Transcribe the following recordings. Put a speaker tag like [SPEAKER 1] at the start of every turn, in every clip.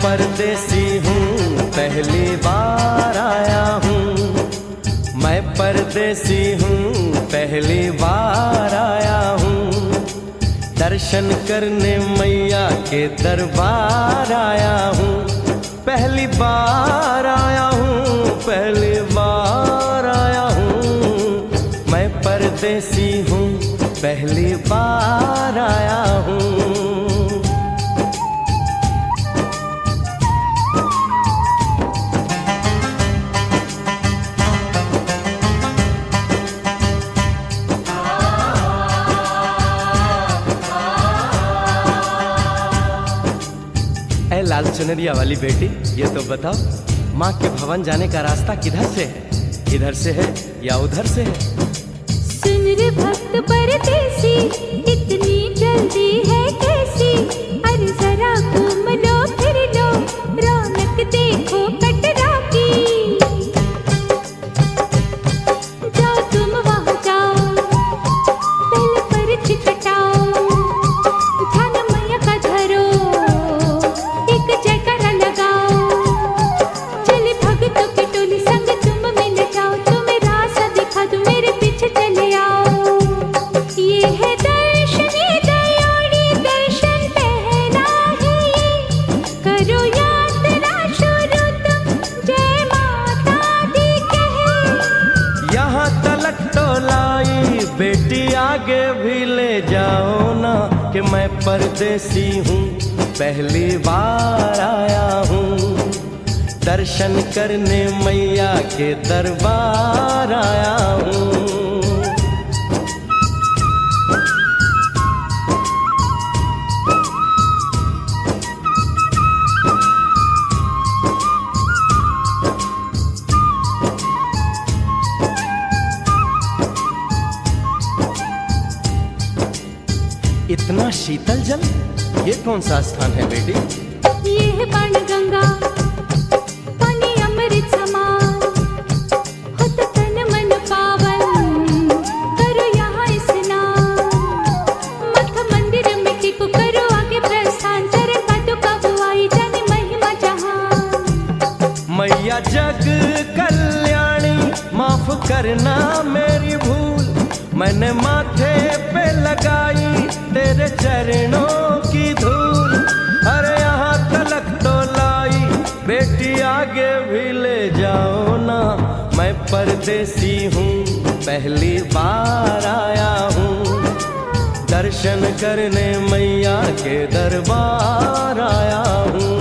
[SPEAKER 1] परदेसी हूँ पहली बार आया हूँ, मैं परदेसी हूँ पहली बार आया हूँ, दर्शन करने मैया के दरबार आया हूँ, पहली बार आया हूँ, पहली बार आया हूँ, मैं परदेसी हूँ पहली बार आया हूँ। लाल चुनरिया वाली बेटी, ये तो बताओ माँ के भवन जाने का रास्ता किधर से है? इधर से है या उधर से है?
[SPEAKER 2] सुन रे भक्त परदेसी, इतनी जल्दी है कैसी? अरे जरा घूम लो फिर लो, रौनक देखो कटरा की। जाओ तुम वहाँ जाओ, पहले पर्ची कटाओ, ध्यान मैया का धरो, जयकारा लगाओ, चले भक्तों की टोली संग तुम मिल जाओ, तुम्हें रास्ता दिखा दूं, मेरे पीछे चले आओ। ये है दर्शन, ये दयोड़ी दर्शन पहला है ये, करो यात्रा शुरू तुम, जय माता दी कहे।
[SPEAKER 1] यहाँ तलक तो लाई बेटी, आगे भी ले जाओ ना, कि मैं परदेसी हूँ पहली बार आया हूँ, दर्शन करने मैया के दरबार आया हूँ। इतना शीतल जल, ये कौन सा स्थान है बेटी?
[SPEAKER 2] ये है बाणगंगा, पानी अमृत समान, होत तन मन पावन, करो यहाँ स्नान। मठ मंदिर में टिको, करो आगे प्रस्थान, चरण पादुका बुआई, जाने महिमा जहान।
[SPEAKER 1] मैया जग कल्याणी, माफ करना मेरी भूल, मैंने माथे पे लगाई तेरे चरणों की धूल। अरे यहाँ तलक तो लाई बेटी, आगे भी ले जाओ ना, मैं परदेसी हूँ पहली बार आया हूँ, दर्शन करने मैया के दरबार आया हूँ।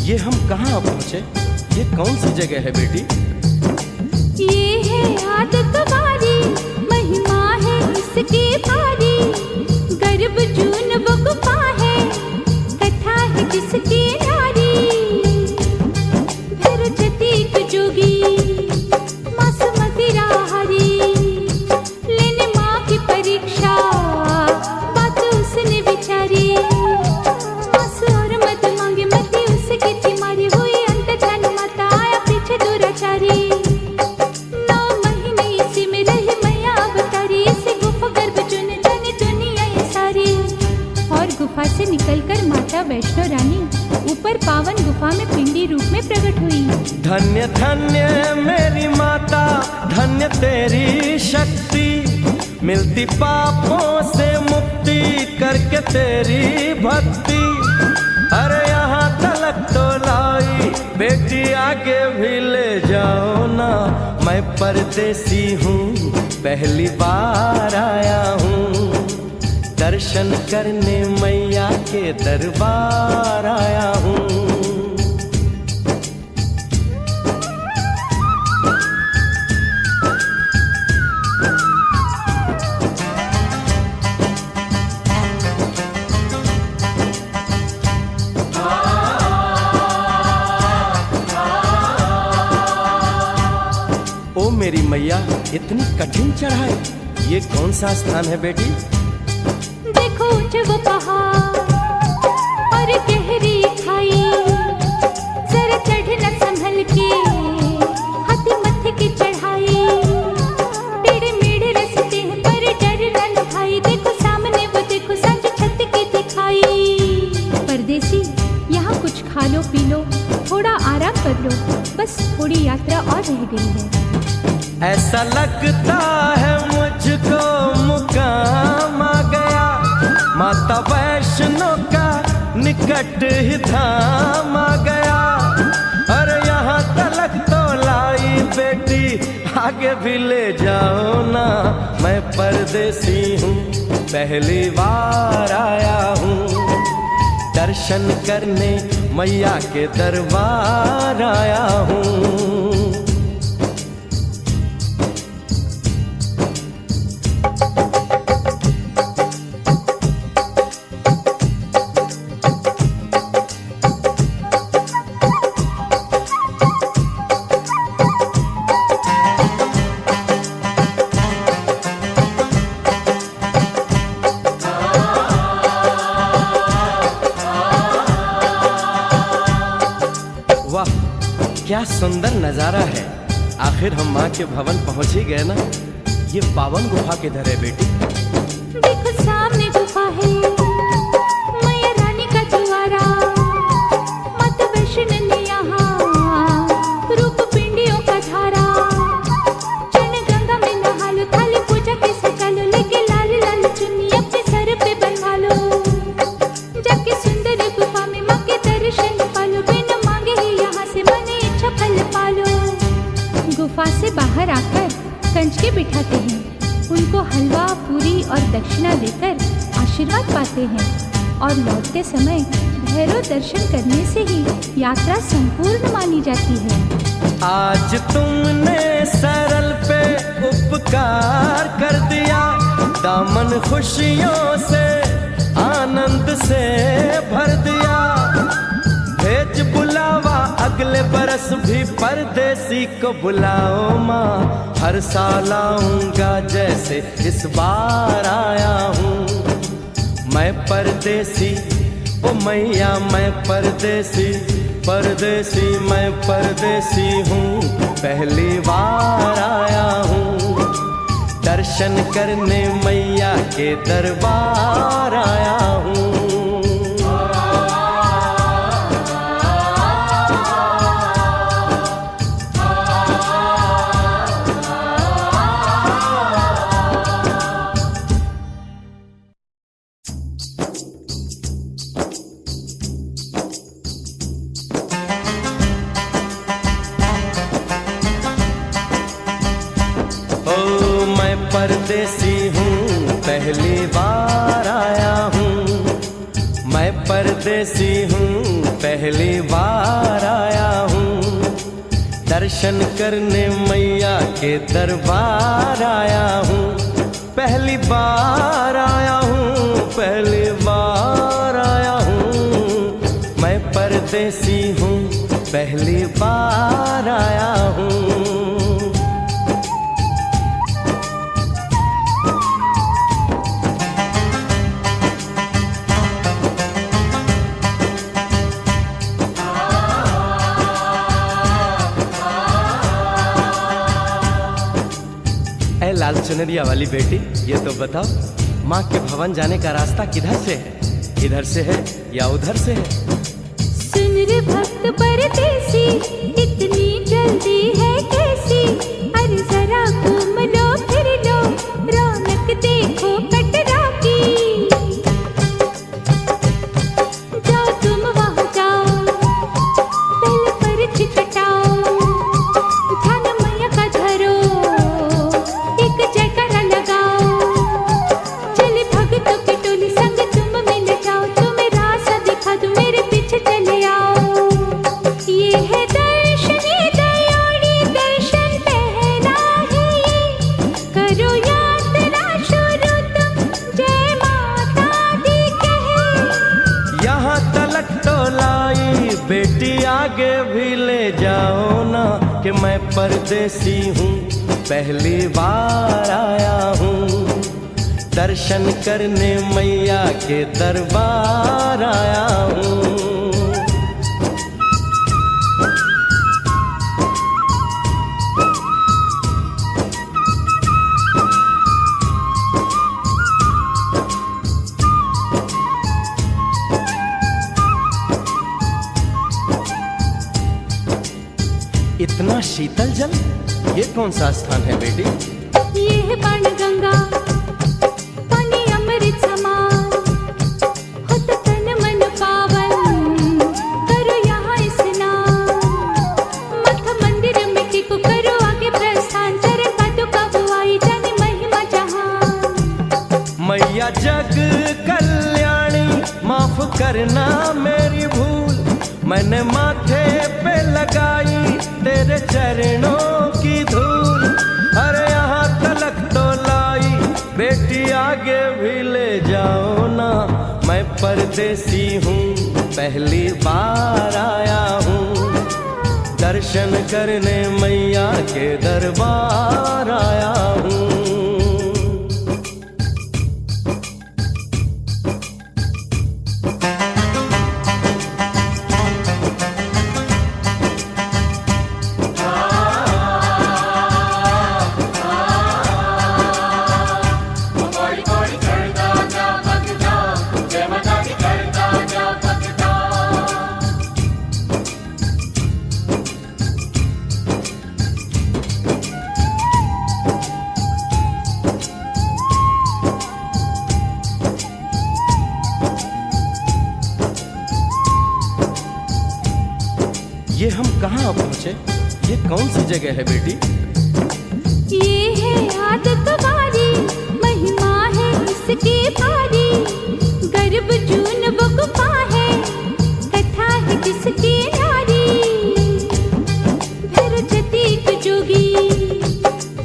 [SPEAKER 1] ये हम कहाँ पहुँचे? ये कौन सी जगह है बेटी?
[SPEAKER 2] ये है आदत वारी, महिमा है इसकी भारी, गर्भ जून वो गुफा है, कथा है जिसकी नारी, भैरव जतीक जोगी, मास मदिरा हरी, लेने माँ की परीक्षा, बात उसने विचारी, मास और मत मांगे मती उसकी थी मारी, हुई अंत ध्यान माता, आया पीछे दुराचारी। 9 महीने इसी में रही मैया अवतारी, इसी गुफा गर्भ चुन जाने दुनिया ये सारी। और गुफा से निकलकर माता वैष्णो रानी ऊपर पावन गुफा में पिंडी रूप में प्रकट हुई।
[SPEAKER 1] धन्य धन्य मेरी माता, धन्य तेरी शक्ति, मिलती पापों से मुक्ति करके तेरी भक्ति। अरे यहाँ तलक तो लाई बेटी, आगे भी ले जाओ ना, मैं परदेसी हूँ पहली बार आया हूँ, दर्शन करने मैया के दरबार आया हूँ। ओ मेरी मैया, इतनी कठिन चढ़ाई, ये कौन सा स्थान है बेटी?
[SPEAKER 2] देखो ऊंचे वो पहाड़ और गहरी खाई, जरा चढ़ना संभल के, हाथी मत्थे की चढ़ाई, टेढ़े मेढ़े रास्ते हैं पर डरना न भाई, देखो सामने वो देखो सांझ छत की दिखाई। परदेसी, यहाँ कुछ खा लो पी लो, थोड़ा आराम कर लो, बस थोड़ी यात्रा और रह गई है।
[SPEAKER 1] ऐसा लगता है मुझको मुकाम आ गया, माता वैष्णो का निकट ही धाम आ गया। अरे यहाँ तलक तो लाई बेटी, आगे भी ले जाओ ना, मैं परदेसी हूँ, पहली बार आया हूँ। दर्शन करने मैया के दरबार आया हूँ। वाह, क्या सुंदर नजारा है। आखिर हम माँ के भवन पहुंच ही गए ना। ये पावन गुफा किधर है बेटी?
[SPEAKER 2] देखो सामने गुफा है, मैया रानी का द्वारा, माता वैष्णो ने यहाँ रूप पिंडियों का धारा। चरण गंगा में नहा लो, थाली पूजा के सजा लो, लेके लाल लाल चुन्नी अपने सर पे बनवा लो, जाके सुंदर गुफा में माँ के दर्शन पालो, बिना मांगे ही यहाँ से मन इच्छा फल पालो। गुफा से बाहर आकर कंचके बिठाते हैं, उनको हलवा पूरी और दक्षिणा देकर आशीर्वाद पाते हैं, और लौटते समय भैरव दर्शन करने से ही यात्रा संपूर्ण मानी जाती है।
[SPEAKER 1] आज तुमने सरल पे उपकार कर दिया, दामन खुशियों से आनंद से भर दिया। भेज बुलावा अगले बरस भी परदेसी को बुलाओ माँ, हर साल आऊंगा जैसे इस बार आया हूँ। मैं परदेसी, ओ मैया मैं परदेसी, परदेसी मैं परदेसी हूँ, पहली बार आया हूँ। दर्शन करने मैया के दरबार आया हूँ। परदेसी हूँ, पहली बार आया हूँ। मैं परदेसी हूँ, पहली बार आया हूँ। दर्शन करने मैया के दरबार आया हूँ, पहली बार आया हूँ, पहली बार आया हूँ। मैं परदेसी हूँ, पहली बार आया हूँ। लाल चुनरिया वाली बेटी, ये तो बताओ माँ के भवन जाने का रास्ता किधर से है? इधर से है या उधर से है?
[SPEAKER 2] सुन रे भक्त परदेसी, इतनी जल्दी है कैसी? अरे जरा घूम लो फिर लो, रौनक देखो कटरा की। जाओ तुम वहाँ जाओ, पहले पर्ची कटाओ, ध्यान मैया का धरो, एक जयकारा लगाओ, चले भक्तों की टोली
[SPEAKER 1] कि मैं परदेसी हूँ, पहली बार आया हूँ। दर्शन करने मैया के दरबार आया हूँ। इतना शीतल जल, ये कौन सा स्थान है बेटी?
[SPEAKER 2] ये है बाण गंगा, पानी अमृत समान, होत तन मन पावन, करो यहाँ स्नान। मठ मंदिर में टिको, करो आगे प्रस्थान, चरण पादुका बुआई, जाने महिमा जहान।
[SPEAKER 1] मैया जग कल्याणी, माफ करना मेरी भूल, मैंने माथे पे लगाई तेरे चरणों की धूल। अरे यहाँ तलक तो लाई, बेटी आगे भी ले जाओ ना। मैं परदेसी हूँ, पहली बार आया हूँ। दर्शन करने मैया के दरबार आया हूँ। ये हम कहाँ पहुँचे? ये कौन सी जगह है बेटी?
[SPEAKER 2] ये है आदत वारी, महिमा है इसकी भारी, गर्भ जून वो गुफा है, कथा है जिसकी नारी। भैरव जतीक जोगी,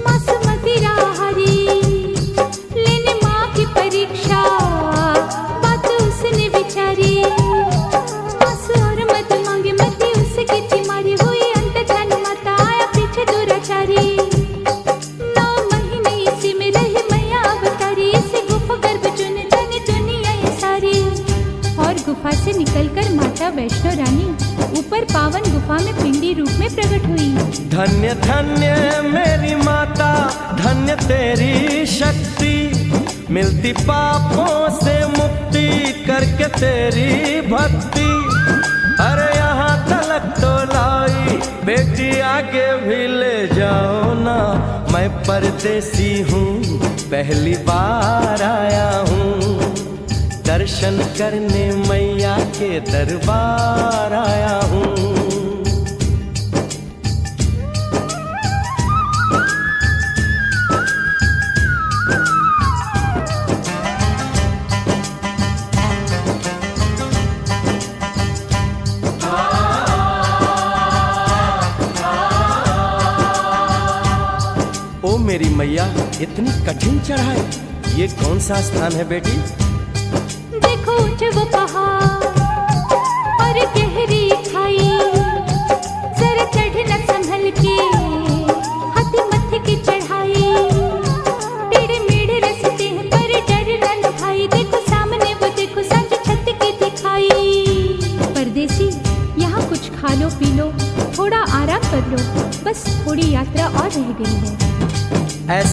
[SPEAKER 2] मासूमती राहरी, लेने माँ की परीक्षा, बात उसने विचारी। आंसू और मत मांगे, मती उसकी चिमारी, हुई अंत धन माता, आया पीछे दुराचारी। 9 महीने इसी में रही मैया अवतारी, इसी गुफा गर्भ चुन जाने दुनिया ये सारी। और गुफा से निकलकर माता वैष्णो रानी ऊपर पावन गुफा में पिंडी रूप में प्रकट हुई।
[SPEAKER 1] धन्य धन्य मेरी माता, धन्य तेरी शक्ति, मिलती पापों से मुक्ति करके तेरी भक्ति। अरे यहाँ तलक तो लाई, बेटी आगे भी ले जाओ ना। मैं परदेसी हूँ, पहली बार आया हूँ। दर्शन करने मैया के दरबार आया हूँ। ओ मेरी मैया, इतनी कठिन चढ़ाई, ये कौन सा स्थान है बेटी?
[SPEAKER 2] देखो ऊंचे वो पहाड़ और गहरी खाई, जरा चढ़ना संभल के, हाथी मत्थे की चढ़ाई। टेढ़े मेढ़े रास्ते हैं पर डरना न भाई, देखो सामने वो देखो सांझ छत की दिखाई। परदेसी यहाँ कुछ खा लो पी लो, थोड़ा आराम कर लो, बस थोड़ी यात्रा और रह गई है।